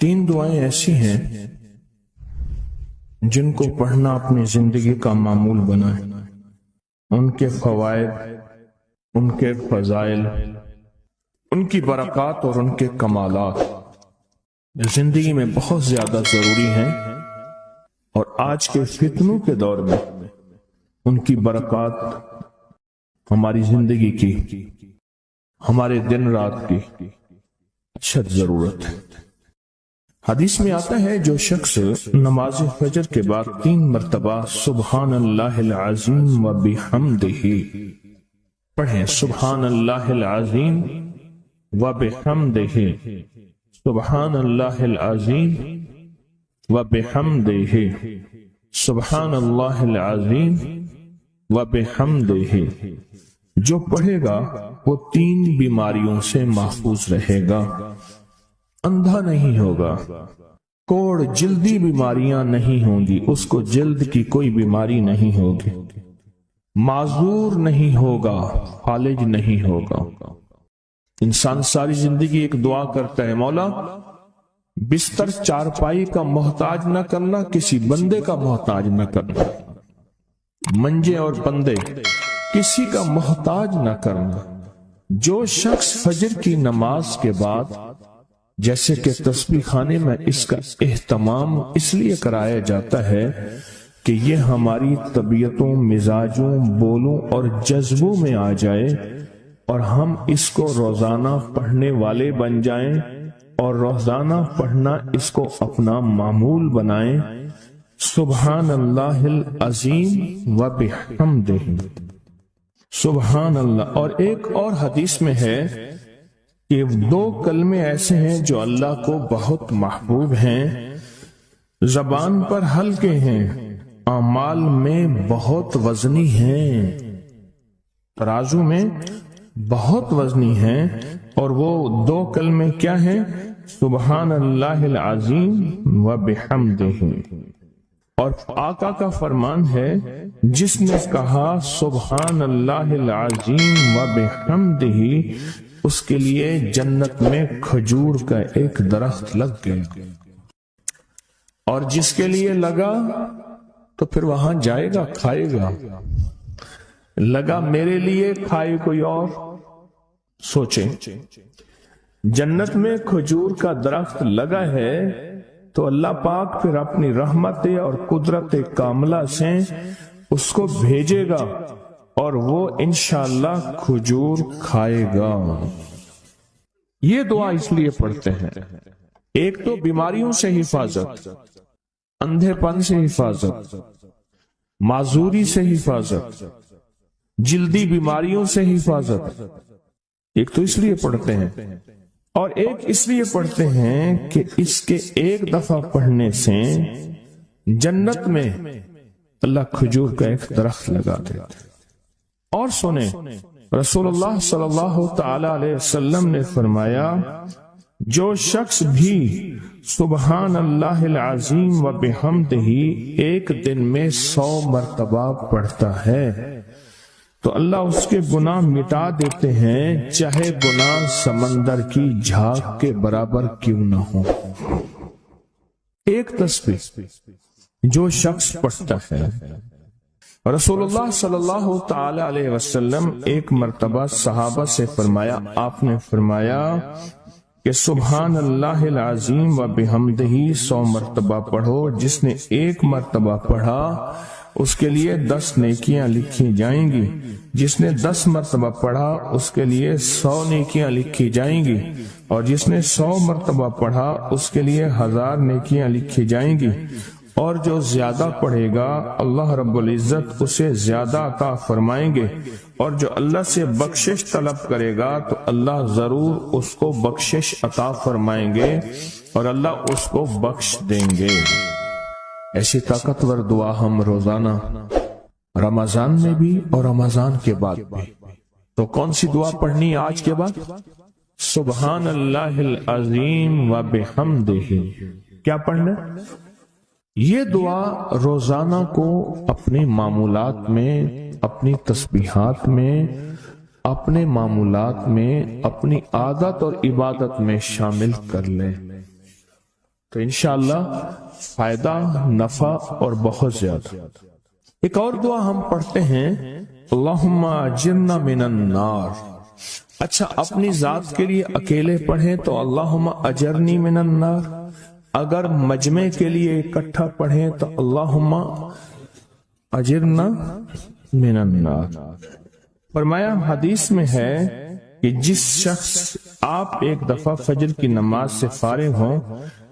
تین دعائیں ایسی ہیں جن کو پڑھنا اپنی زندگی کا معمول بنائے، ان کے فوائد، ان کے فضائل، ان کی برکات اور ان کے کمالات زندگی میں بہت زیادہ ضروری ہیں، اور آج کے فتنوں کے دور میں ان کی برکات ہماری زندگی کی، ہمارے دن رات کی اشد ضرورت ہے۔ حدیث میں آتا ہے جو شخص نماز فجر کے بعد 3 مرتبہ سبحان اللہ العظیم و بحمدہ پڑھیں، سبحان اللہ العظیم و بحمدہ، سبحان اللہ العظیم و بحمدہ، سبحان اللہ العظیم و بحمدہ، جو پڑھے گا وہ 3 بیماریوں سے محفوظ رہے گا، اندھا نہیں ہوگا، کوڑ جلدی بیماریاں نہیں ہوں گی، اس کو جلد کی کوئی بیماری نہیں ہوگی، معذور نہیں ہوگا، فالج نہیں ہوگا۔ انسان ساری زندگی ایک دعا کرتا ہے، مولا بستر چارپائی کا محتاج نہ کرنا، کسی بندے کا محتاج نہ کرنا، منجے اور بندے کسی کا محتاج نہ کرنا۔ جو شخص فجر کی نماز کے بعد، جیسے کہ تسبیح خانے میں اس کا اہتمام اس لیے کرایا جاتا ہے کہ یہ ہماری طبیعتوں، مزاجوں، بولوں اور جذبوں میں آ جائے اور ہم اس کو روزانہ پڑھنے والے بن جائیں اور روزانہ پڑھنا اس کو اپنا معمول بنائیں، سبحان اللہ العظیم و بحمدہ، سبحان اللہ۔ اور ایک اور حدیث میں ہے کہ 2 کلمے ایسے ہیں جو اللہ کو بہت محبوب ہیں، زبان پر ہلکے ہیں، اعمال میں بہت وزنی ہیں، ترازو میں بہت وزنی ہیں، اور وہ 2 کلمے کیا ہیں؟ سبحان اللہ العظیم و بحمدہ۔ اور آقا کا فرمان ہے، جس نے کہا سبحان اللہ العظیم و بحمدہ، اس کے لیے جنت میں کھجور کا ایک درخت لگ گیا، اور جس کے لیے لگا تو پھر وہاں جائے گا، کھائے گا۔ لگا میرے لیے، کھائے کوئی اور۔ سوچیں، جنت میں کھجور کا درخت لگا ہے تو اللہ پاک پھر اپنی رحمت اور قدرت کاملہ سے اس کو بھیجے گا اور وہ انشاءاللہ کھجور کھائے گا۔ یہ دعا اس لیے پڑھتے ہیں، ایک تو بیماریوں سے حفاظت، اندھے پن سے حفاظت، معذوری سے حفاظت، جلدی بیماریوں سے حفاظت، ایک تو اس لیے پڑھتے ہیں، اور ایک اس لیے پڑھتے ہیں کہ اس کے ایک دفعہ پڑھنے سے جنت میں اللہ کھجور کا ایک درخت لگا دیتا ہے۔ اور سنیں، رسول اللہ صلی اللہ تعالی علیہ وسلم نے فرمایا، جو شخص بھی سبحان اللہ العظیم و بحمدہ ایک دن میں 100 مرتبہ پڑھتا ہے تو اللہ اس کے گناہ مٹا دیتے ہیں، چاہے گناہ سمندر کی جھاگ کے برابر کیوں نہ ہو۔ ایک تسبیح جو شخص پڑھتا ہے، رسول اللہ صلی اللہ تعالی علیہ وسلم ایک مرتبہ صحابہ سے فرمایا، آپ نے فرمایا کہ سبحان اللہ العظیم و بحمدہ 100 مرتبہ پڑھو، جس نے 1 مرتبہ پڑھا اس کے لیے 10 نیکیاں لکھی جائیں گی، جس نے 10 مرتبہ پڑھا اس کے لیے 100 نیکیاں لکھی جائیں گی، اور جس نے 100 مرتبہ پڑھا اس کے لیے 1000 نیکیاں لکھی جائیں گی، اور جو زیادہ پڑھے گا اللہ رب العزت اسے زیادہ عطا فرمائیں گے، اور جو اللہ سے بخشش طلب کرے گا تو اللہ ضرور اس کو بخشش عطا فرمائیں گے اور اللہ اس کو بخش دیں گے۔ ایسی طاقتور دعا ہم روزانہ رمضان میں بھی اور رمضان کے بعد بھی۔ تو کون سی دعا پڑھنی آج کے بعد؟ سبحان اللہ العظیم و بحمدہ۔ کیا پڑھنا؟ یہ دعا روزانہ کو اپنے معمولات میں، اپنی تسبیحات میں، اپنے معمولات میں، اپنی عادت اور عبادت میں شامل کر لیں۔ تو انشاءاللہ فائدہ، نفع اور بہت زیادہ۔ ایک اور دعا ہم پڑھتے ہیں، اللہم اجرنا من النار۔ اچھا، اپنی ذات کے لیے اکیلے پڑھیں تو اللہم اجرنی من النار، اگر مجمع کے لیے اکٹھا پڑھیں تو اللہم اجرنا من النار۔ فرمایا حدیث میں ہے کہ جس شخص آپ ایک دفعہ فجر کی نماز سے فارغ ہوں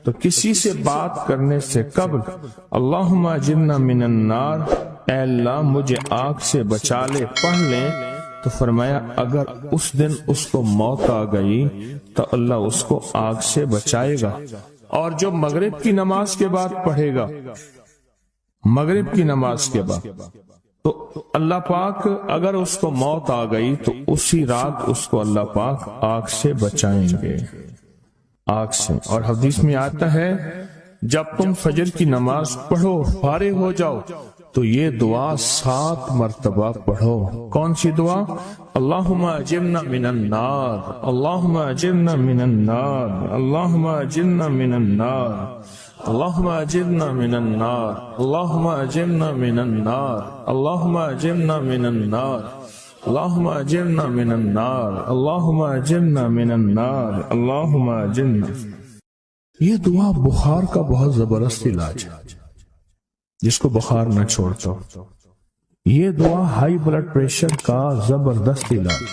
تو کسی سے بات کرنے سے قبل اللہم اجرنا من النار، اے اللہ مجھے آگ سے بچا لے، پڑھ لیں، تو فرمایا اگر اس دن اس کو موت آ گئی تو اللہ اس کو آگ سے بچائے گا۔ اور جو مغرب کی نماز کے بعد پڑھے گا، مغرب کی نماز کے بعد، تو اللہ پاک اگر اس کو موت آ گئی تو اسی رات اس کو اللہ پاک آگ سے بچائیں گے، آگ سے۔ اور حدیث میں آتا ہے جب تم فجر کی نماز پڑھو، فارغ ہو جاؤ، تو یہ دعا 7 مرتبہ پڑھو۔ کون سی دعا؟ اللہم اجرنا من النار، اللہم اجرنا من النار، اللہم اجرنا من النار، اللہم اجرنا من النار، اللہم اجرنا من النار، اللہم اجرنا من النار، اللہم اجرنا من النار، اللہم اجرنا من النار، اللہم اجرنا۔ یہ دعا بخار کا بہت زبردست علاج ہے، جس کو بخار نہ چھوڑتا ہو۔ یہ دعا ہائی بلڈ پریشر کا زبردست علاج،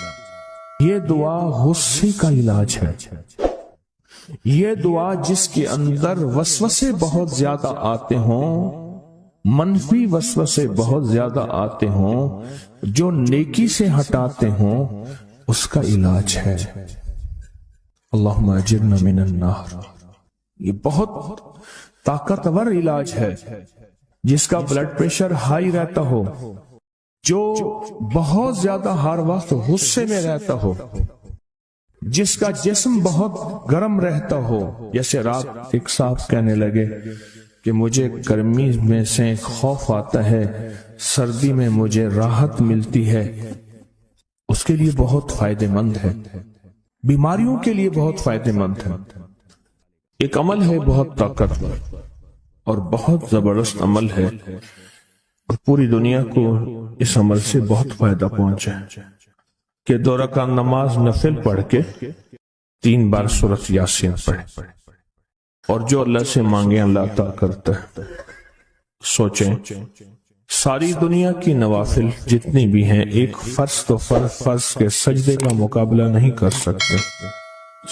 یہ دعا غصے کا علاج ہے، یہ دعا جس کے اندر وسوسے بہت زیادہ آتے ہوں، منفی وسوسے بہت زیادہ آتے ہوں، جو نیکی سے ہٹاتے ہوں، اس کا علاج ہے۔ اللہم اجرنا من النار، یہ بہت طاقتور علاج ہے۔ جس کا بلڈ پریشر ہائی رہتا ہو، جو بہت زیادہ ہر وقت غصے میں رہتا ہو، جس کا جسم بہت گرم رہتا ہو، جیسے رات ایک صاحب کہنے لگے کہ مجھے گرمی میں سے خوف آتا ہے، سردی میں مجھے راحت ملتی ہے، اس کے لیے بہت فائدہ مند ہے، بیماریوں کے لیے بہت فائدہ مند ہے۔ ایک عمل ہے بہت طاقتور اور بہت زبردست عمل ہے، اور پوری دنیا کو اس عمل سے بہت فائدہ پہنچا ہے کہ 2 رکعت نماز نفل پڑھ کے 3 بار سورۃ یاسین پڑھے، اور جو اللہ سے مانگے اللہ عطا کرتا ہے۔ سوچیں، ساری دنیا کی نوافل جتنی بھی ہیں، ایک فرض تو فرض کے سجدے کا مقابلہ نہیں کر سکتے۔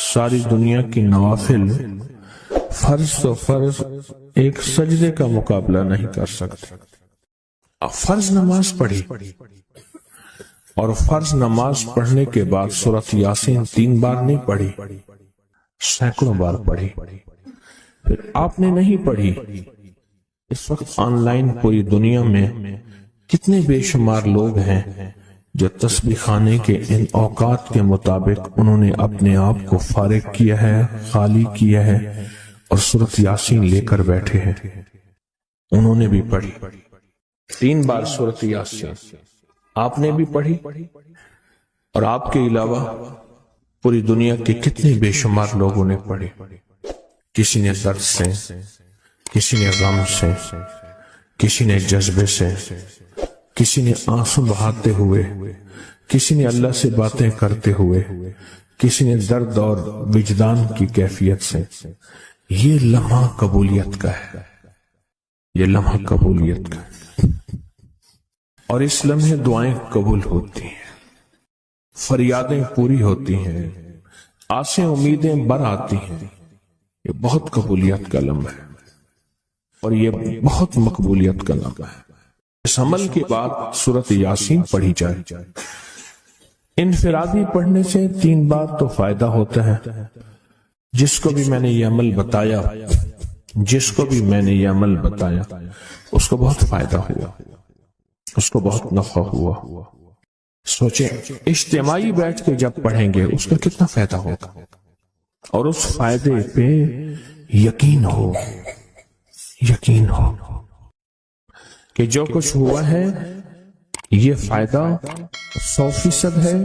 ساری دنیا کی نوافل فرض تو فرض ایک سجدے کا مقابلہ نہیں کر سکتے۔ فرض نماز پڑھی، اور فرض نماز پڑھنے کے بعد سورۃ یاسین 3 بار نہیں پڑھی، سینکڑوں بار پڑھی۔ پھر آپ نے نہیں پڑھی، اس وقت آن لائن پوری دنیا میں کتنے بے شمار لوگ ہیں جو تسبیح خانے کے ان اوقات کے مطابق انہوں نے اپنے آپ کو فارغ کیا ہے، خالی کیا ہے، اور سورۃ یاسین لے کر بیٹھے ہیں۔ انہوں نے بھی پڑھی 3 بار سورۃ یاسین، آپ نے بھی پڑھی، اور آپ کے علاوہ پوری دنیا کے کتنے بے شمار لوگوں نے پڑھی۔ کسی نے درد سے، کسی نے غم سے، کسی نے جذبے سے، کسی نے آنسو بہاتے ہوئے، کسی نے اللہ سے باتیں کرتے ہوئے، کسی نے درد اور وجدان کی کیفیت سے۔ یہ لمحہ قبولیت کا ہے، یہ لمحہ قبولیت کا ہے، اور اس لمحے دعائیں قبول ہوتی ہیں، فریادیں پوری ہوتی ہیں، آسیں امیدیں بر آتی ہیں۔ یہ بہت قبولیت کا لمحہ ہے، اور یہ بہت مقبولیت کا لمحہ ہے۔ اس عمل کے بعد سورۃ یاسین پڑھی جائے، انفرادی پڑھنے سے 3 بار تو فائدہ ہوتا ہے۔ جس کو بھی میں نے یہ عمل بتایا، جس کو بھی میں نے یہ عمل بتایا، اس کو بہت فائدہ ہوا، اس کو بہت نفع ہوا۔ سوچیں، اجتماعی بیٹھ کے جب پڑھیں گے اس کا کتنا فائدہ ہوگا، اور اس فائدے پہ یقین ہو، یقین ہو کہ جو کچھ ہوا ہے یہ فائدہ 100% ہے،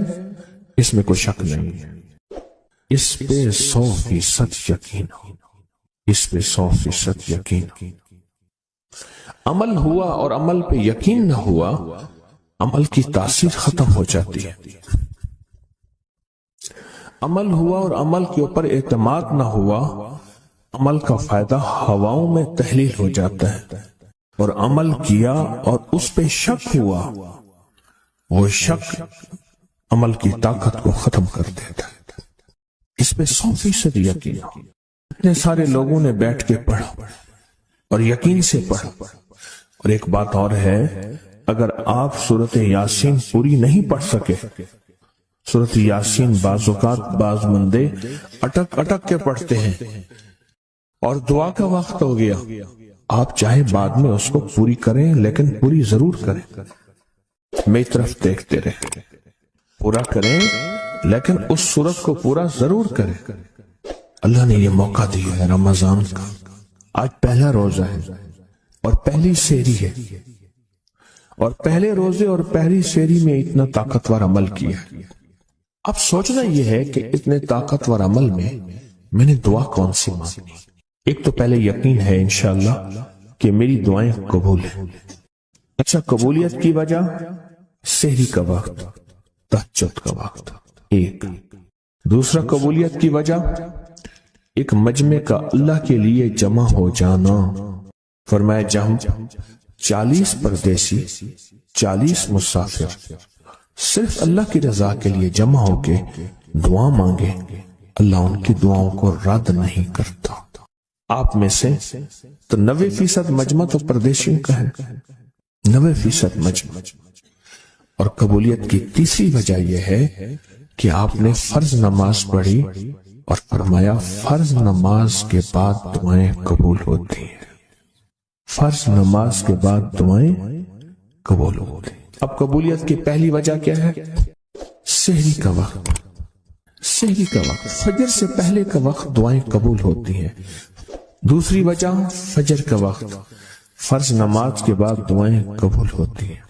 اس میں کوئی شک نہیں ہے، اس پہ 100% یقین ہو۔ اس پہ 100% یقین. عمل ہوا اور عمل پہ یقین نہ ہوا، عمل کی تاثیر ختم ہو جاتی ہے. عمل ہوا اور عمل کے اوپر اعتماد نہ ہوا، عمل کا فائدہ ہواؤں میں تحلیل ہو جاتا ہے. اور عمل کیا اور اس پہ شک ہوا، وہ شک عمل کی طاقت کو ختم کر دیتا ہے. اس پہ 100% یقین ہو. اتنے سارے لوگوں نے بیٹھ کے پڑھا اور یقین سے پڑھا. اور ایک بات اور ہے، اگر آپ سورۃ یاسین پوری نہیں پڑھ سکے، سورۃ یاسین بعض اوقات بعض بندے اٹک کے پڑھتے ہیں اور دعا کا وقت ہو گیا، آپ چاہے بعد میں اس کو پوری کریں لیکن پوری ضرور کریں. میری طرف دیکھتے رہیں، پورا کریں لیکن اس سورت کو پورا ضرور کریں. اللہ نے یہ موقع دیا ہے رمضان کا. آج پہلا روزہ ہے اور پہلی سحری ہے، اور پہلے روزے اور پہلی سحری میں اتنا طاقتور عمل کیا. اب سوچنا یہ ہے کہ اتنے طاقتور عمل میں نے دعا کون سی مانگی. ایک تو پہلے یقین ہے انشاءاللہ کہ میری دعائیں قبول ہیں. اچھا، قبولیت کی وجہ سحری کا وقت، تہجد کا وقت. ایک دوسرا قبولیت کی وجہ ایک مجمع کا اللہ کے لیے جمع ہو جانا. فرمایا جہم 40 پردیسی 40 مسافر صرف اللہ کی رضا کے لیے جمع ہو کے دعا مانگے، اللہ ان کی دعاؤں کو رد نہیں کرتا. آپ میں سے تو 90% مجمع تو پردیشیوں کا ہے، 90% مجمع. اور قبولیت کی تیسری وجہ یہ ہے کہ آپ نے فرض نماز پڑھی اور فرمایا فرض نماز کے بعد دعائیں قبول ہوتی ہیں. فرض نماز کے بعد دعائیں قبول ہوتی ہیں. اب قبولیت کی پہلی وجہ کیا ہے؟ سحری کا وقت. سحری کا وقت، فجر سے پہلے کا وقت دعائیں قبول ہوتی ہیں. دوسری وجہ فجر کا وقت، فرض نماز کے بعد دعائیں قبول ہوتی ہیں.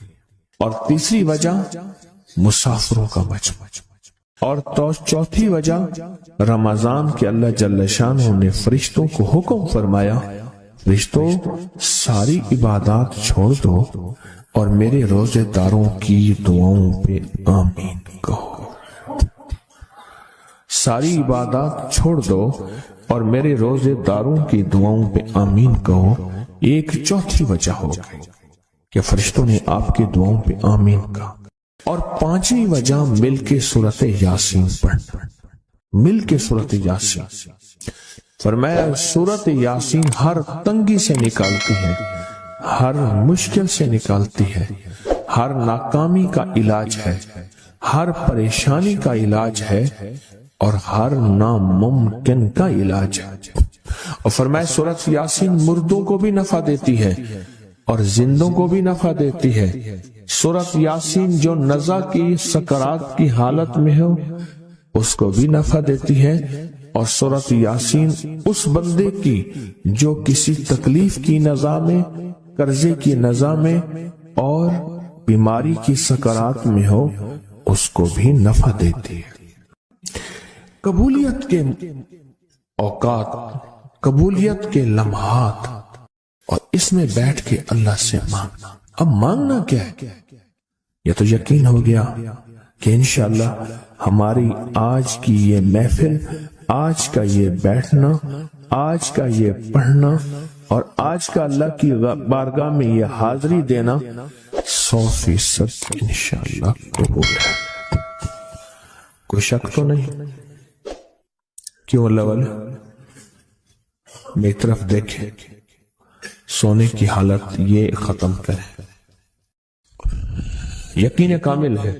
اور تیسری وجہ مسافروں کا مجمع. اور چوتھی وجہ رمضان کے اللہ جل شانہ نے فرشتوں کو حکم فرمایا، فرشتوں ساری عبادات چھوڑ دو اور میرے روزے داروں کی دعاؤں پہ آمین کہو. ساری عبادات چھوڑ دو اور میرے روزے داروں کی دعاؤں پہ آمین کہو. ایک چوتھی وجہ ہو گئی کہ فرشتوں نے آپ کی دعاؤں پہ آمین کہا. اور پانچویں وجہ مل کے سورۃ یاسین پڑھنا. مل کے سورۃ یاسین، فرمایا سورۃ یاسین ہر تنگی سے نکالتی ہے، ہر مشکل سے نکالتی ہے، ہر ناکامی کا علاج ہے، ہر پریشانی کا علاج ہے اور ہر ناممکن کا علاج ہے. اور فرمایا سورۃ یاسین مردوں کو بھی نفع دیتی ہے اور زندوں کو بھی نفع دیتی ہے. سورۃ یاسین جو نزع کی سکرات کی حالت میں ہو اس کو بھی نفع دیتی ہے. اور سورۃ یاسین اس بندے کی جو کسی تکلیف کی نزع میں، قرضے کی نزع میں اور بیماری کی سکرات میں ہو اس کو بھی نفع دیتی ہے. قبولیت کے اوقات، قبولیت کے لمحات، اور اس میں بیٹھ کے اللہ سے مانگنا. اب مانگنا کیا ہے؟ یہ تو یقین ہو گیا کہ انشاءاللہ ہماری آج کی یہ محفل، آج کا یہ بیٹھنا، آج کا یہ پڑھنا اور آج کا اللہ کی بارگاہ میں یہ حاضری دینا 100% انشاءاللہ قبول ہے. کوئی شک تو نہیں؟ کیوں اللہ والے میری طرف دیکھیں، سونے کی حالت یہ ختم کریں. یقین کامل ہے،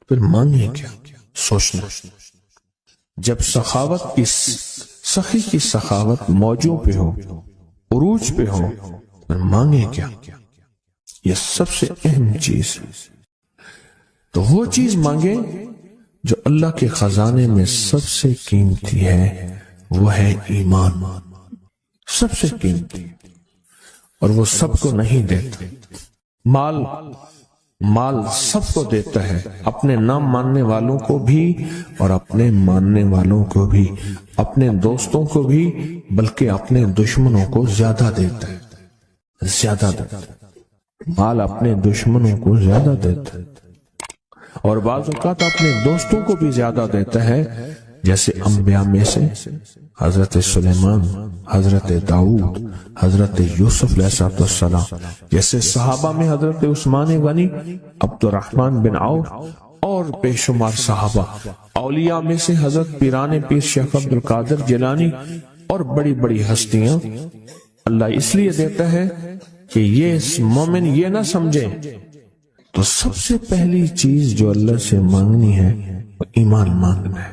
پھر مانگیں کیا؟ سوچنا. جب سخاوت کی سخی کی سخاوت موجوں پہ ہو، عروج پہ ہو، پھر مانگیں کیا؟ یہ سب سے اہم چیز ہے. تو وہ چیز مانگیں جو اللہ کے خزانے میں سب سے قیمتی ہے، وہ ہے ایمان. سب سے قیمتی، اور وہ سب کو نہیں دیتا. مال مال سب کو دیتا ہے، اپنے نہ ماننے والوں کو بھی اور اپنے ماننے والوں کو بھی، اپنے دوستوں کو بھی، بلکہ اپنے دشمنوں کو زیادہ دیتا ہے، زیادہ دیتا ہے۔ مال اپنے دشمنوں کو زیادہ دیتا ہے اور بعض اوقات اپنے دوستوں کو بھی زیادہ دیتا ہے، جیسے انبیاء میں سے حضرت سلیمان، حضرت داؤد، حضرت یوسف علیہ السلام، جیسے صحابہ میں حضرت عثمان غنی، عبد الرحمن بن عوف اور بے شمار صحابہ، اولیاء میں سے حضرت پیران پیر شیخ عبد القادر جیلانی اور بڑی بڑی ہستیاں۔ اللہ اس لیے دیتا ہے کہ یہ مومن یہ نہ سمجھے، تو سب سے پہلی چیز جو اللہ سے مانگنی ہے وہ ایمان مانگنا ہے۔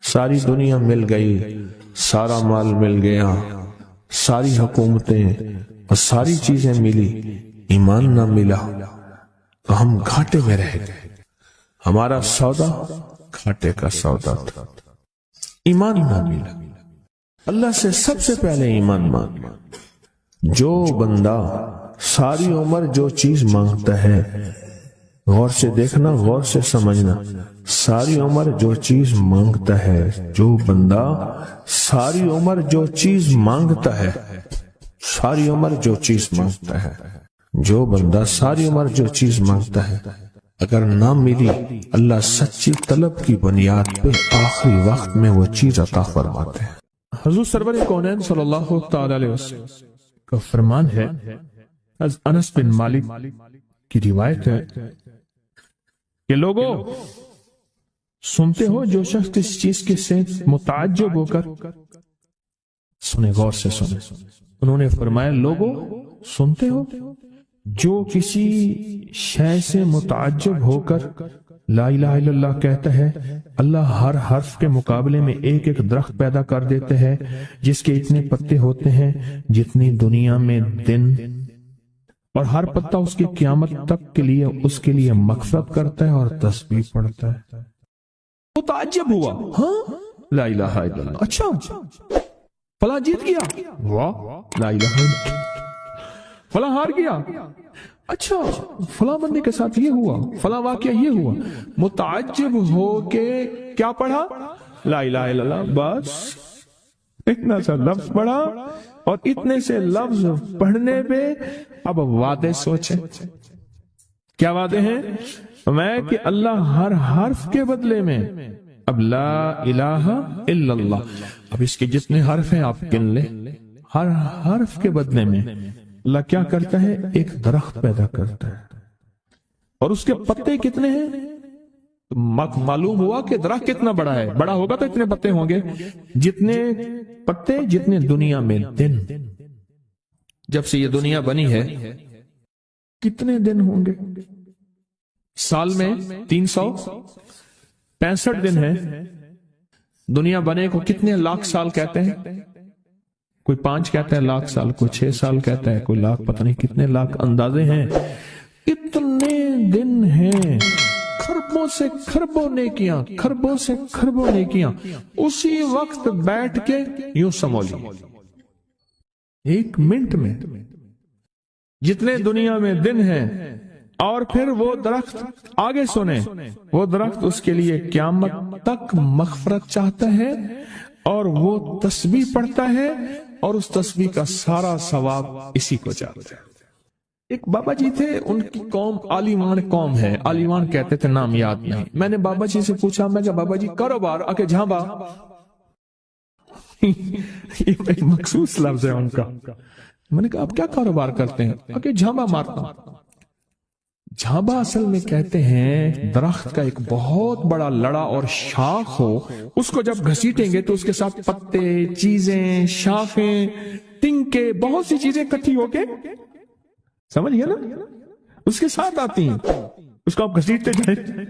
ساری دنیا مل گئی، سارا مال مل گیا، ساری حکومتیں اور ساری چیزیں ملی، ایمان نہ ملا تو ہم گھاٹے میں رہ گئے۔ ہمارا سودا گھاٹے کا سودا تھا، ایمان نہ ملا۔ اللہ سے سب سے پہلے ایمان مانگنا۔ جو بندہ ساری عمر جو چیز مانگتا ہے، غور سے دیکھنا، غور سے سمجھنا، ساری عمر جو چیز مانگتا ہے، جو بندہ ساری عمر جو چیز مانگتا ہے، ساری عمر جو چیز مانگتا ہے، جو بندہ ساری عمر جو چیز مانگتا ہے، اگر نہ ملی، اللہ سچی طلب کی بنیاد پہ آخری وقت میں وہ چیز عطا فرماتے ہیں۔ حضور سرور کونین صلی اللہ تعالی علیہ وسلم کا فرمان ہے، انس بن مالک کی روایت ہے کہ لوگوں سنتے ہو جو شخص کسی چیز کے سے متعجب ہو کر، سنیں غور سے سنیں، انہوں نے فرمایا لوگوں سنتے ہو جو کسی شے سے متعجب ہو کر لا الہ الا اللہ کہتا ہے، اللہ ہر حرف کے مقابلے میں ایک ایک درخت پیدا کر دیتے ہیں جس کے اتنے پتے ہوتے ہیں جتنی دنیا میں دن، اور ہر پتا اس کی قیامت تک کے لیے اس کے لیے مغفرت کرتا ہے اور تسبیح پڑھتا ہے۔ متعجب ہوا، ہاں لا الہ الا اللہ، اچھا فلاں جیت گیا، واہ لا الہ الا اللہ، فلاں ہار گیا، اچھا فلاں بندے کے ساتھ یہ ہوا، فلاں واقعہ یہ ہوا، متعجب ہو کے کیا پڑھا؟ لا الہ الا اللہ، بس اتنا سا لفظ پڑھا، اور اتنے سے لفظ پڑھنے پہ اب وعدے سوچیں، کیا وعدے ہیں؟ میں کہ اللہ ہر حرف کے بدلے میں، اب لا الہ الا اللہ، اب اس کے جتنے حرف ہیں آپ گن لیں، ہر حرف کے بدلے میں اللہ کیا کرتا ہے؟ ایک درخت پیدا کرتا ہے، اور اس کے پتے کتنے ہیں؟ معلوم ہوا کہ درخت کتنا بڑا ہے، بڑا ہوگا تو اتنے پتے ہوں گے، جتنے پتے جتنے دنیا میں دن، جب سے یہ دنیا بنی ہے کتنے دن ہوں گے؟ سال میں 365 دن ہیں، دنیا بنے کو کتنے لاکھ سال کہتے ہیں؟ کوئی 5 کہتا ہے لاکھ سال، کوئی 6 سال کہتا ہے، کوئی لاکھ، پتہ نہیں کتنے لاکھ اندازے ہیں، اتنے دن ہیں، خربوں سے خربوں نیکیاں، خربوں سے خربوں نیکیاں اسی وقت بیٹھ کے یوں سمولی، ایک منٹ میں جتنے دنیا میں دن ہیں، اور پھر وہ درخت آگے سنیں، وہ درخت اس کے لیے قیامت تک مغفرت چاہتا ہے، اور وہ تسبیح پڑھتا ہے، اور اس تسبیح کا سارا ثواب اسی کو جاتا ہے۔ ایک بابا جی تھے، ان کی قوم عالیوان قوم ہے، عالیوان کہتے تھے، نام یاد نہیں، میں نے بابا جی سے پوچھا، میں کہا بابا جی کاروبار، آکے جھانبا، یہ ایک مخصوص لفظ ہے ان کا، میں نے کہا آپ کیا کاروبار کرتے ہیں؟ آکے جھانبا مارتا ہوں۔ جھانبا اصل میں کہتے ہیں درخت کا ایک بہت بڑا لڑا اور شاخ ہو، اس کو جب گھسیٹیں گے تو اس کے ساتھ پتے، چیزیں، شاخیں، تنکے، بہت سی چیزیں اکٹھی ہو کے، سمجھ گیا نا، اس کے ساتھ آتی ہیں، اس کو آپ گھسیٹتے جائیں،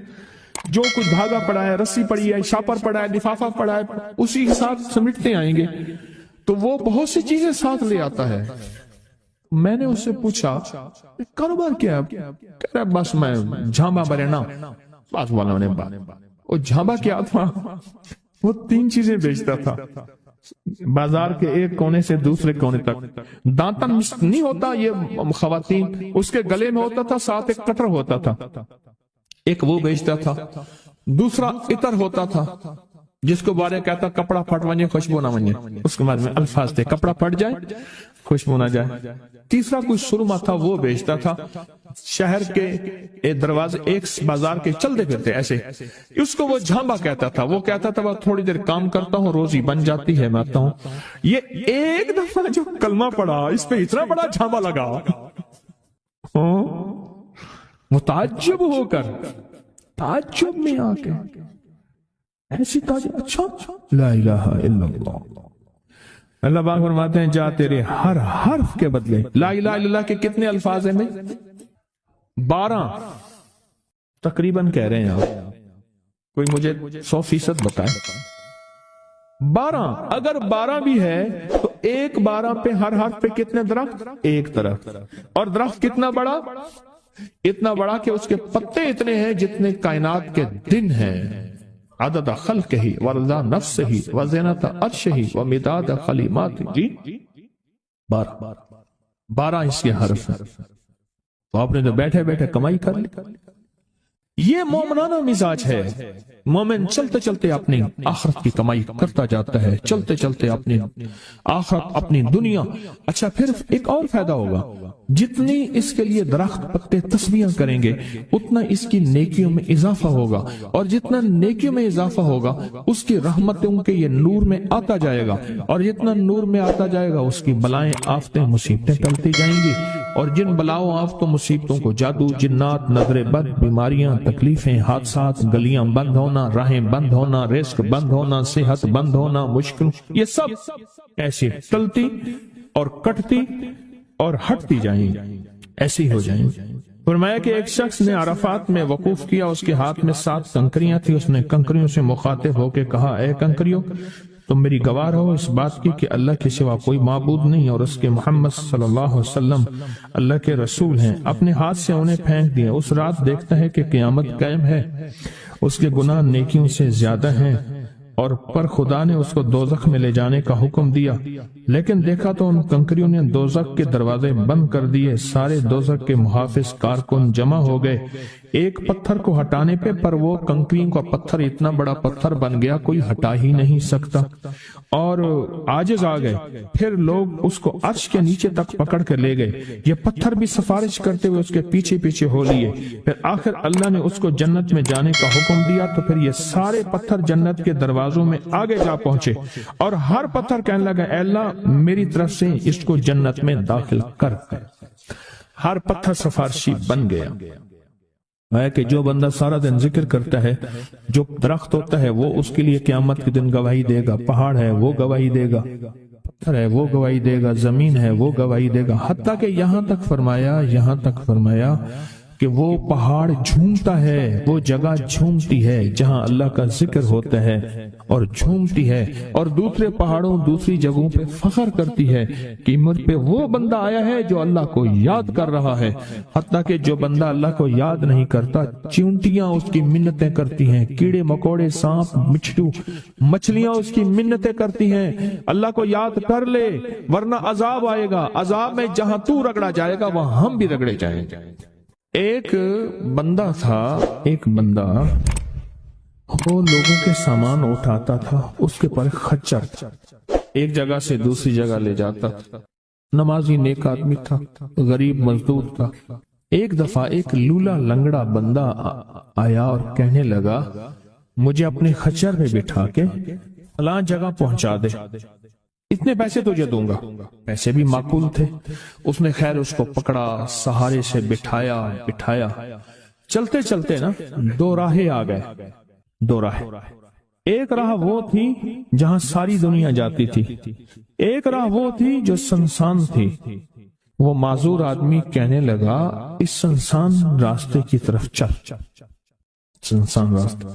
جو کچھ دھاگا پڑا ہے، رسی پڑی ہے، شاپر پڑا ہے، لفافہ پڑا ہے، اسی کے ساتھ سمیٹتے آئیں گے، تو وہ بہت سی چیزیں ساتھ لے آتا ہے۔ میں نے اس سے پوچھا کاروبار کیا ہے؟ کہہ رہا بس میں جھانبا برینا، بس والوں نے بات، وہ جھانبا کیا تھا؟ وہ 3 چیزیں بیچتا تھا، بازار کے ایک کونے سے دوسرے کونے تک دانتن نہیں ہوتا یہ خواتین، اس کے گلے میں ہوتا تھا، ساتھ ایک کٹر ہوتا تھا، ایک وہ بیچتا تھا، دوسرا عطر ہوتا تھا جس کو بارے کہتا کپڑا پھٹ ونجے خوشبو نہ ونجے، اس کے بعد میں الفاظ تھے کپڑا پھٹ جائے خوشبو نہ جائے۔ تیسرا کوئی سرما تھا وہ بیچتا تھا، شہر کے دروازے ایک بازار کے چلتے پھرتے ایسے، اس کو وہ جھامبا کہتا تھا، وہ کہتا تھا وہ تھوڑی دیر کام کرتا ہوں روزی بن جاتی ہے میں آتا ہوں۔ یہ ایک دفعہ جو کلمہ پڑا اس پہ اتنا بڑا جھامبا لگا، وہ تعجب ہو کر تعجب میں آ کے ایسی تعجب، اچھا لا الہ الا اللہ۔ اللہ پاک فرماتے ہیں جا تیرے ہر حرف کے بدلے، لا الہ الا اللہ کے کتنے الفاظ ہیں میں 12 تقریباً کہہ رہے ہیں آپ، کوئی مجھے 100% بتائے 12، اگر 12 بھی ہے تو ایک 12 پہ ہر حرف پہ کتنے درخت، ایک درخت، اور درخت کتنا بڑا، اتنا بڑا کہ اس کے پتے اتنے ہیں جتنے کائنات کے دن ہیں، عدد خلقہ ورضا نفسہ وزینت عرشہ ومداد کلماتہ، جی 12 اس کے حرف ہیں، تو آپ نے تو بیٹھے بیٹھے کمائی کر لی۔ یہ مومنانہ مزاج ہے، مومن چلتے چلتے اپنی آخرت کی کمائی کرتا جاتا ہے، چلتے چلتے اپنی آخرت اپنی دنیا۔ اچھا پھر ایک اور فائدہ ہوگا، جتنی اس کے لیے درخت پتے تسبیحاں کریں گے اتنا اس کی نیکیوں میں اضافہ ہوگا، اور جتنا نیکیوں میں اضافہ ہوگا اس کی رحمتوں کے یہ نور میں آتا جائے گا، اور جتنا نور میں آتا جائے گا اس کی بلائیں آفتیں مصیبتیں ٹلتی جائیں گی، اور جن بلاؤں آفتوں مصیبتوں کو جادو جنات نظر بد بیماریاں تکلیفیں حادثات گلیاں بند ہونا راہیں بند ہونا رزق بند ہونا صحت بند ہونا مشکل، یہ سب ایسی ٹلتی اور کٹتی اور ہٹتی جائیں گی، ایسی ہو جائیں گی۔ فرمایا کہ ایک شخص نے عرفات میں وقوف کیا، اس کے ہاتھ میں 7 کنکریاں تھی، اس نے کنکریوں سے مخاطب ہو کے کہا اے کنکریوں تم میری گواہ رہو اس بات کی کہ اللہ کے سوا کوئی معبود نہیں اور اس کے محمد صلی اللہ علیہ وسلم اللہ کے رسول ہیں۔ اپنے ہاتھ سے انہیں پھینک دیا۔ اس رات دیکھتا ہے کہ قیامت قائم ہے، اس کے گناہ نیکیوں سے زیادہ ہیں، اور پر خدا نے اس کو دوزخ میں لے جانے کا حکم دیا، لیکن دیکھا تو ان کنکریوں نے دوزخ کے دروازے بند کر دیے۔ سارے دوزخ کے محافظ کارکن جمع ہو گئے ایک پتھر کو ہٹانے پہ، پر وہ کنکریوں کا پتھر اتنا بڑا پتھر بن گیا کوئی ہٹا ہی نہیں سکتا، اور عاجز آ گئے۔ پھر لوگ اس کو عرش کے نیچے تک پکڑ کر لے گئے، یہ پتھر بھی سفارش کرتے ہوئے اس کے پیچھے پیچھے ہو لیے۔ پھر آخر اللہ نے اس کو جنت میں جانے کا حکم دیا، تو پھر یہ سارے پتھر جنت کے دروازوں میں آگے جا پہنچے، اور ہر پتھر کہنے لگا اے اللہ میری طرف سے اس کو جنت میں داخل کر۔ ہر پتھر سفارشی بن گیا ہے کہ جو بندہ سارا دن ذکر کرتا ہے، جو درخت ہوتا ہے وہ اس کے لیے قیامت کے دن گواہی دے گا، پہاڑ ہے وہ گواہی دے گا، پتھر ہے وہ گواہی دے گا، زمین ہے وہ گواہی دے گا، حتیٰ کہ یہاں تک فرمایا کہ وہ پہاڑ جھومتا ہے، وہ جگہ جھومتی ہے جہاں اللہ کا ذکر ہوتا ہے اور جھومتی ہے، اور دوسرے پہاڑوں دوسری جگہوں پہ فخر کرتی ہے کہ مجھ پہ وہ بندہ آیا ہے جو اللہ کو یاد کر رہا ہے۔ حتیٰ کہ جو بندہ اللہ کو یاد نہیں کرتا، چیونٹیاں اس کی منتیں کرتی ہیں، کیڑے مکوڑے سانپ مچھلو مچھلیاں اس کی منتیں کرتی ہیں اللہ کو یاد کر لے ورنہ عذاب آئے گا، عذاب میں جہاں تو رگڑا جائے گا وہاں ہم بھی رگڑے جائیں گے۔ ایک بندہ تھا، وہ لوگوں کے سامان اٹھاتا تھا، اس کے پر خچر تھا، ایک جگہ سے دوسری جگہ لے جاتا تھا، نمازی نیک آدمی تھا، غریب مزدور تھا۔ ایک دفعہ ایک لولا لنگڑا بندہ آیا اور کہنے لگا مجھے اپنے خچر پہ بٹھا کے فلاں جگہ پہنچا دے، اتنے پیسے تجھے دوں گا۔ پیسے بھی معقول تھے، اس نے خیر اس کو پکڑا، سہارے سے بٹھایا، چلتے چلتے نا 2 راہیں آ گئے، 2 راہیں۔ ایک راہ وہ تھی جہاں ساری دنیا جاتی تھی، ایک راہ وہ تھی جو سنسان تھی۔ وہ معذور آدمی کہنے لگا اس سنسان راستے کی طرف چل، سنسان راستہ۔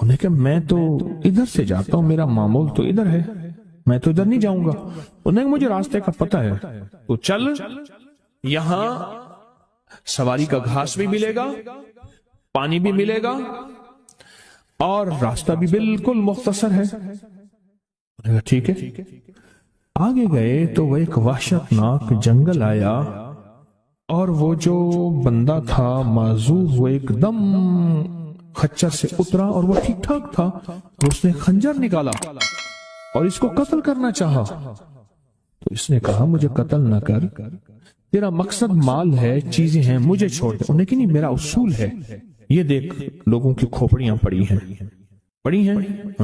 انہیں کہ میں تو ادھر سے جاتا ہوں، میرا معمول تو ادھر ہے، میں تو ادھر نہیں جاؤں گا۔ انہیں مجھے راستے کا پتہ ہے، تو چل، یہاں سواری کا گھاس بھی ملے گا، پانی بھی ملے گا، اور راستہ بھی بالکل مختصر ہے۔ ٹھیک ہے. آگے گئے تو وہ ایک وحشتناک جنگل آیا اور وہ جو بندہ تھا معذور وہ ایک دم خچر سے اترا اور وہ ٹھیک ٹھاک تھا. اس نے خنجر نکالا اور اس کو قتل کرنا چاہا. تو اس نے کہا مجھے قتل نہ کر، تیرا مقصد مال ہے، چیزیں ہیں، مجھے چھوڑ دے. انہیں کہ نہیں، میرا اصول ہے. یہ دیکھ لوگوں کی کھوپڑیاں پڑی ہیں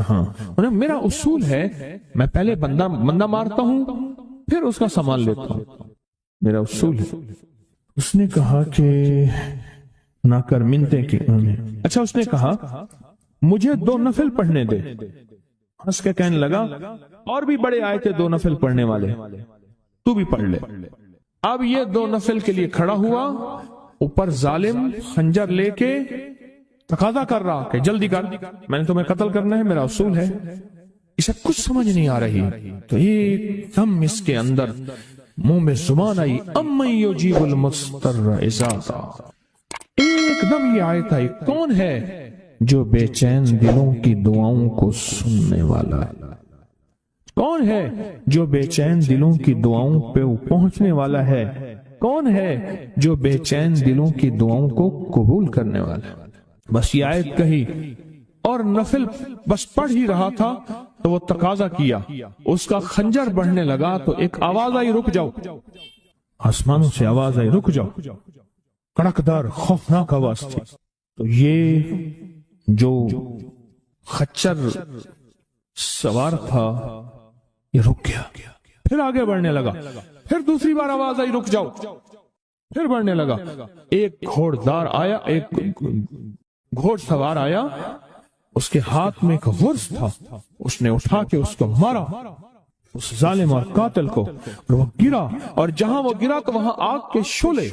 ہاں، انہیں میرا اصول ہے، میں پہلے بندہ مارتا ہوں پھر اس کا سامان لیتا ہوں، میرا اصول ہے. اس نے کہا کہ نہ کر منتے کی. اچھا اس نے کہا مجھے 2 نفل پڑھنے دے. ہنس کے کہنے لگا اور بھی بڑے آئے تھے 2 نفل پڑھنے والے، تو بھی پڑھ لے. اب یہ 2 نفل کے لیے کھڑا ہوا، اوپر ظالم خنجر لے کے تقاضا کر رہا کہ جلدی کر، میں نے تمہیں قتل کرنا ہے، میرا اصول ہے. اسے کچھ سمجھ نہیں آ رہی تو ایک دم اس کے اندر منہ میں زبان آئی، امن یجیب المضطر اذا دعا. ایک دم یہ آیت آئی، کون ہے جو بے چین دلوں کی دعاؤں کو سننے والا ہے؟ کون ہے جو بے چین دلوں کی دعاؤں پہ پہنچنے والا ہے؟ کون ہے جو بے چین دلوں کی دعاؤں کو قبول کرنے والا ہے؟ بس یہ آیت کہی اور نفل بس پڑھ ہی رہا تھا تو وہ تقاضا کیا، اس کا خنجر بڑھنے لگا تو ایک آواز آئی، رک جاؤ. آسمانوں سے آواز آئی، رک جاؤ. کڑکدار خوفناک آواز تھی. تو یہ جو خچر سوار تھا یہ رک گیا، پھر آگے بڑھنے لگا. پھر دوسری بار آواز آئی، رک جاؤ، پھر بڑھنے لگا. ایک گھوڑدار آیا، ایک گھوڑ سوار آیا، اس کے ہاتھ میں ایک ورس تھا. اس نے اٹھا کے اس کو مارا، اس ظالم اور قاتل کو، اور وہ گرا، اور جہاں وہ گرا تو وہاں آگ کے شعلے.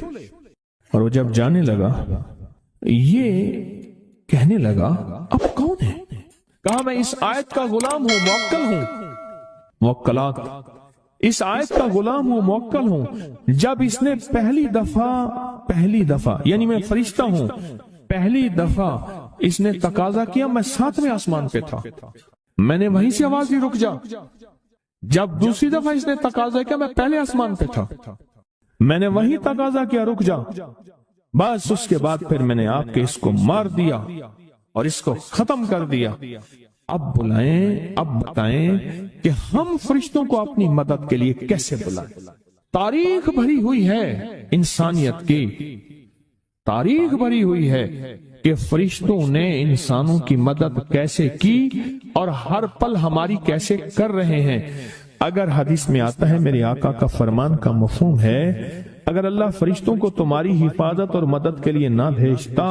اور وہ جب جانے لگا یہ کہنے لگا اب کون ہے؟ کہا میں اس آیت کا غلام ہوں، موکل ہوں. موکلات، اس آیت کا غلام ہوں، موکل ہوں. جب اس نے پہلی دفعہ یعنی میں فرشتہ ہوں، پہلی دفعہ اس نے تقاضا کیا، میں 7ویں آسمان پہ تھا، میں نے وہیں سے آواز دی رک جا. جب دوسری دفعہ اس نے تقاضا کیا، میں پہلے آسمان پہ تھا، میں نے وہیں تقاضا کیا رک جا. بس اس کے بعد پھر میں نے آپ کے اس کو مار دیا اور اس کو ختم کر دیا. اب بلائیں، اب بتائیں کہ ہم فرشتوں کو اپنی مدد کے لیے کیسے بلائیں؟ تاریخ بھری ہوئی ہے انسانیت کی، تاریخ بھری ہوئی ہے کہ فرشتوں نے انسانوں کی مدد کیسے کی اور ہر پل ہماری کیسے کر رہے ہیں. اگر حدیث میں آتا ہے، میرے آقا کا فرمان کا مفہوم ہے، اگر اللہ فرشتوں کو تمہاری حفاظت اور مدد کے لیے نہ بھیجتا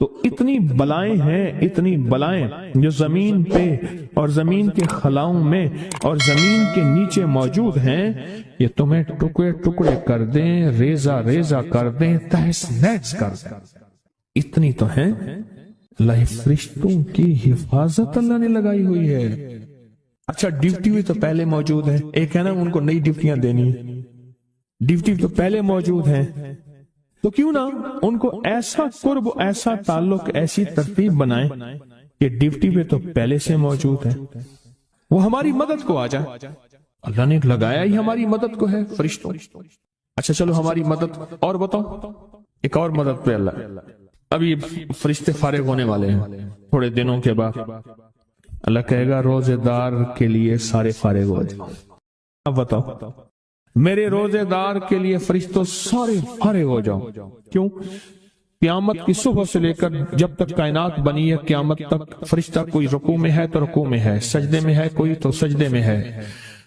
تو اتنی بلائیں ہیں، اتنی بلائیں جو زمین پہ اور زمین کے خلاؤں میں اور زمین کے نیچے موجود ہیں، یہ تمہیں ٹکڑے ٹکڑے کر دیں، ریزہ ریزہ کر دیں، تہس نہس کر دیں. اتنی تو ہیں. اللہ فرشتوں کی حفاظت اللہ نے لگائی ہوئی ہے. اچھا ڈیوٹی بھی تو پہلے موجود ہے، ایک ہے نا ان کو نئی ڈیوٹیاں دینی، ڈیوٹی تو پہلے موجود ہیں، تو کیوں نہ ان کو ایسا قرب، ایسا تعلق، ایسی ترتیب بنائیں کہ ڈیوٹی پہ تو پہلے سے موجود ہے، وہ ہماری مدد کو آ جائے. اللہ نے لگایا ہی ہماری مدد کو ہے فرشتوں. اچھا چلو ہماری مدد اور بتاؤ، ایک اور مدد پہ اللہ. اب یہ فرشتے فارغ ہونے والے ہیں تھوڑے دنوں کے بعد. اللہ کہے گا روزے دار کے لیے سارے فارغ ہو جاؤ. اب بتاؤ، میرے روزے دار کے لیے فرشتوں سارے فارغ ہو جاؤ. کیوں؟ قیامت کی صبح سے لے کر جب تک کائنات بنی ہے قیامت تک فرشتہ کوئی رکوع میں ہے تو رکوع میں ہے، سجدے میں ہے کوئی تو سجدے میں ہے،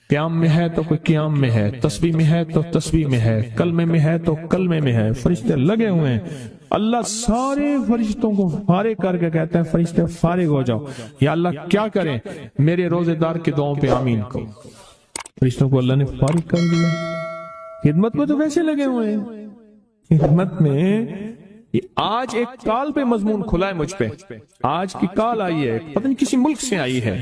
قیام میں ہے تو کوئی قیام میں ہے، تسبیح میں ہے تو تسبیح میں ہے، کلمے میں ہے تو کلمے میں ہے. فرشتے لگے ہوئے ہیں. اللہ سارے فرشتوں کو فارغ کر کے کہتا ہے فرشتے فارغ ہو جاؤ. یا اللہ کیا کریں؟ میرے روزے دار کی دعاؤں پہ آمین کہو. فرشتوں کو اللہ نے فارغ کر دیا. خدمت میں تو ویسے لگے ہوئے ہیں، خدمت میں. آج ایک کال پہ مضمون کھلا ہے مجھ پہ، آج کی کال آئی ہے، پتہ نہیں کسی ملک سے آئی ہے،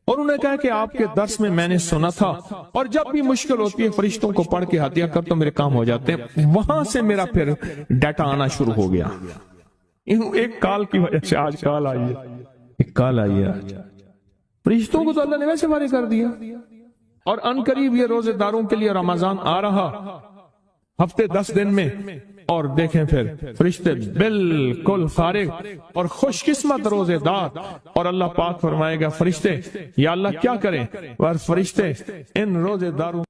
اور انہوں نے کہا کہ آپ کے درس میں نے سنا تھا، اور جب بھی مشکل ہوتی ہے فرشتوں کو پڑھ کے ہدیہ کر تو میرے کام ہو جاتے ہیں. وہاں سے میرا پھر ڈیٹا آنا شروع ہو گیا. ایک کال کی وجہ سے آج کال آئی ہے، ایک کال آئی ہے. فرشتوں کو تو اللہ نے ویسے فارغ کر دیا، اور ان قریب یہ روزے داروں کے لیے رمضان آ رہا، ہفتے 10 دن میں، اور دیکھیں پھر فرشتے بالکل فارغ اور خوش قسمت روزے دار، اور اللہ پاک فرمائے گا فرشتے یا اللہ کیا کریں، اور فرشتے ان روزے داروں